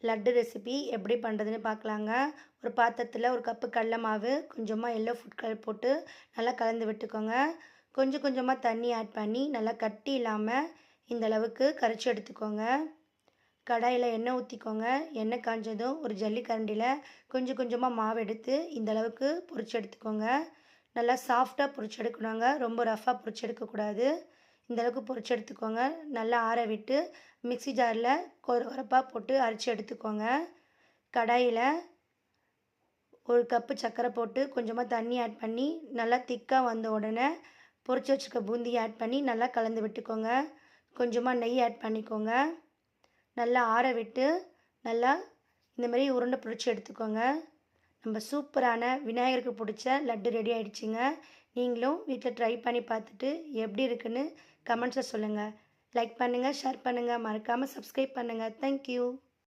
Laddu recipe எப்படி பண்ணுறதுன்னு பார்க்கலாங்க. ஒரு பாத்திரத்தில் ஒரு கப்பு கடல மாவு, கொஞ்சமாக எல்லோ ஃபுட் கலர் போட்டு நல்லா கலந்து விட்டுக்கோங்க. கொஞ்சம் கொஞ்சமாக தண்ணி ஆட் பண்ணி நல்லா கட்டி இல்லாமல் இந்த அளவுக்கு கரைச்சி எடுத்துக்கோங்க. கடாயில் எண்ணெய் ஊற்றிக்கோங்க. எண்ணெய் காஞ்சதும் ஒரு ஜல்லிக்கரண்டியில் கொஞ்சம் கொஞ்சமாக மாவு எடுத்து இந்த அளவுக்கு பொரிச்சு எடுத்துக்கோங்க. நல்லா சாஃப்டாக பொரிச்சு எடுக்கணுங்க. ரொம்ப ரஃப்பாக பொரிச்சு எடுக்கக்கூடாது. இந்த அளவுக்கு பொரிச்சு எடுத்துக்கோங்க. நல்லா ஆற விட்டு மிக்ஸி ஜாரில் கொரப்பாக போட்டு அரைச்சி எடுத்துக்கோங்க. கடாயில் ஒரு கப்பு சர்க்கரை போட்டு கொஞ்சமாக தண்ணி ஆட் பண்ணி நல்லா திக்காக வந்த உடனே பொரிச்சு வச்சுக்க பூந்தியை ஆட் பண்ணி நல்லா கலந்து விட்டுக்கோங்க. கொஞ்சமாக நெய் ஆட் பண்ணிக்கோங்க. நல்லா ஆற விட்டு நல்லா இந்த மாதிரி உருண்டை பிடிச்சி எடுத்துக்கோங்க. நம்ம சூப்பரான விநாயகருக்கு பிடிச்ச லட்டு ரெடி ஆகிடுச்சிங்க. நீங்களும் வீட்டில் ட்ரை பண்ணி பார்த்துட்டு எப்படி இருக்குன்னு கமெண்ட்ஸில் சொல்லுங்கள். லைக் பண்ணுங்கள், ஷேர் பண்ணுங்கள், மறக்காமல் சப்ஸ்கிரைப் பண்ணுங்கள். தேங்க்யூ.